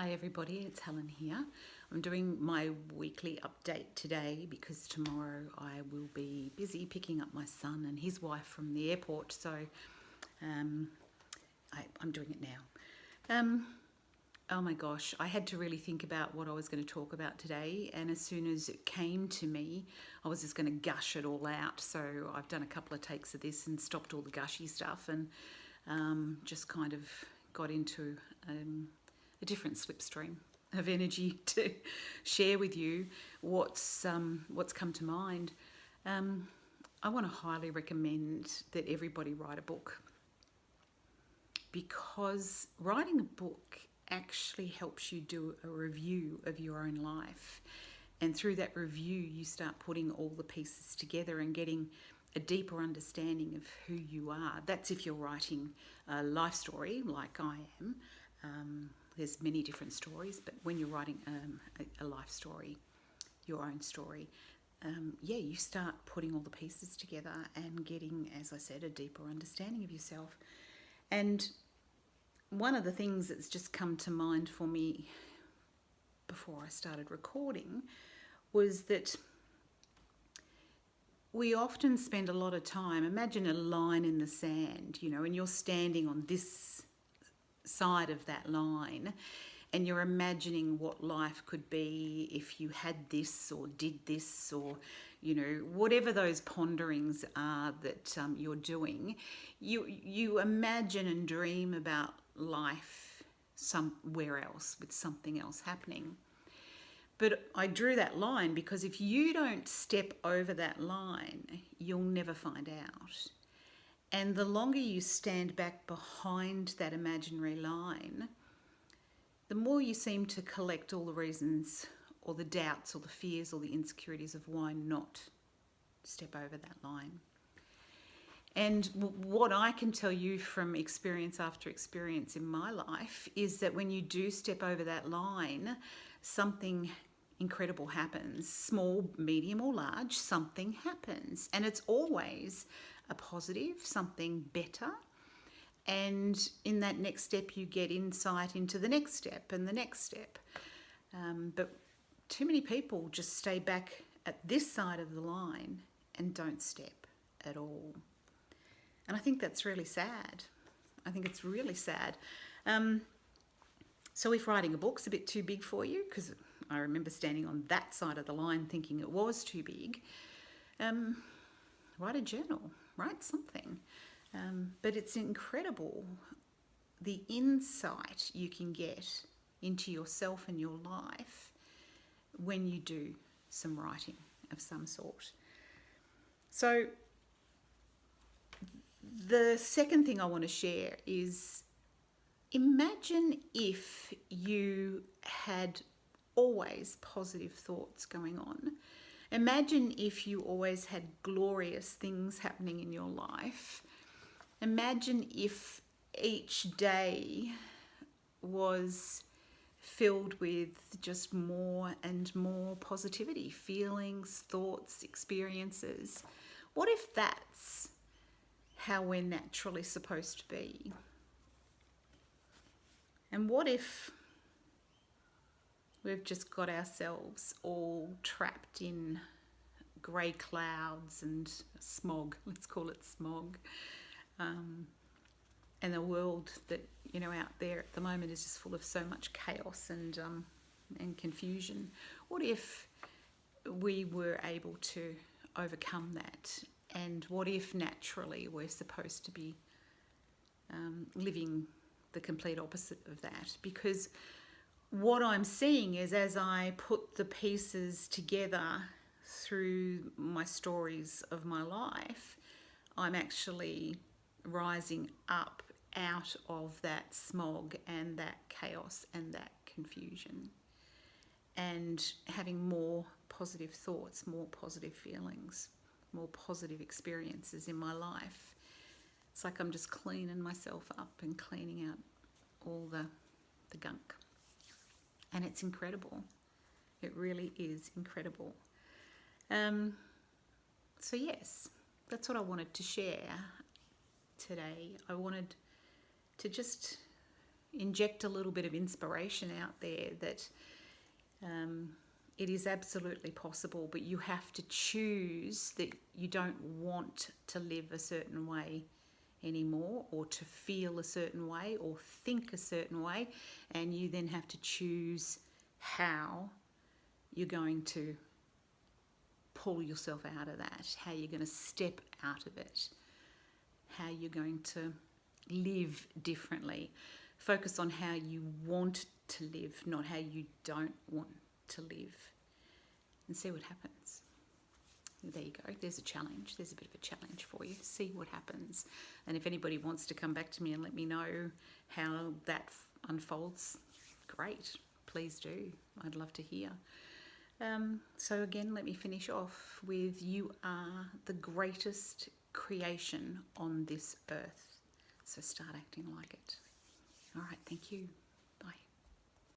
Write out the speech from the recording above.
Hi everybody, it's Helen here. I'm doing my weekly update today because tomorrow I will be busy picking up my son and his wife from the airport, so I'm doing it now. Oh my gosh, I had to really think about what I was going to talk about today, and as soon as it came to me, I was just going to gush it all out. So I've done a couple of takes of this and stopped all the gushy stuff and just kind of got into a different slipstream of energy to share with you what's come to mind. I want to highly recommend that everybody write a book, because writing a book actually helps you do a review of your own life, and through that review you start putting all the pieces together and getting a deeper understanding of who you are. That's if you're writing a life story like I am. There's many different stories, but when you're writing a life story, your own story, you start putting all the pieces together and getting, as I said, a deeper understanding of yourself. And one of the things that's just come to mind for me before I started recording was that we often spend a lot of time, imagine a line in the sand, and you're standing on this side of that line and you're imagining what life could be if you had this or did this, or whatever those ponderings are that you're doing. You imagine and dream about life somewhere else with something else happening. But I drew that line because if you don't step over that line, you'll never find out. And the longer you stand back behind that imaginary line, the more you seem to collect all the reasons or the doubts or the fears or the insecurities of why not step over that line. And what I can tell you from experience after experience in my life is that when you do step over that line, something incredible happens. Small, medium or large, something happens. And it's always a positive, something better. And in that next step, you get insight into the next step and the next step. But too many people just stay back at this side of the line and don't step at all. And I think that's really sad. I think it's really sad. So if writing a book's a bit too big for you, because I remember standing on that side of the line thinking it was too big, write a journal, write something. But it's incredible the insight you can get into yourself and your life when you do some writing of some sort. So the second thing I want to share is, imagine if you had always positive thoughts going on. Imagine if you always had glorious things happening in your life. Imagine if each day was filled with just more and more positivity, feelings, thoughts, experiences. What if that's how we're naturally supposed to be? And what if we've just got ourselves all trapped in grey clouds and smog, let's call it smog, and the world that out there at the moment is just full of so much chaos and confusion. What if we were able to overcome that? And what if naturally we're supposed to be living the complete opposite of that? Because what I'm seeing is, as I put the pieces together through my stories of my life, I'm actually rising up out of that smog and that chaos and that confusion, and having more positive thoughts, more positive feelings, more positive experiences in my life. It's like I'm just cleaning myself up and cleaning out all the gunk. And it's incredible. It really is incredible. So yes, that's what I wanted to share today. I wanted to just inject a little bit of inspiration out there that it is absolutely possible, but you have to choose that you don't want to live a certain way anymore, or to feel a certain way, or think a certain way, and you then have to choose how you're going to pull yourself out of that, how you're going to step out of it, how you're going to live differently. Focus on how you want to live, not how you don't want to live, and see what happens. There you go. There's a challenge. There's a bit of a challenge for you. See what happens. And if anybody wants to come back to me and let me know how that unfolds, great. Please do. I'd love to hear. So again, let me finish off with, you are the greatest creation on this earth. So start acting like it. All right. Thank you. Bye.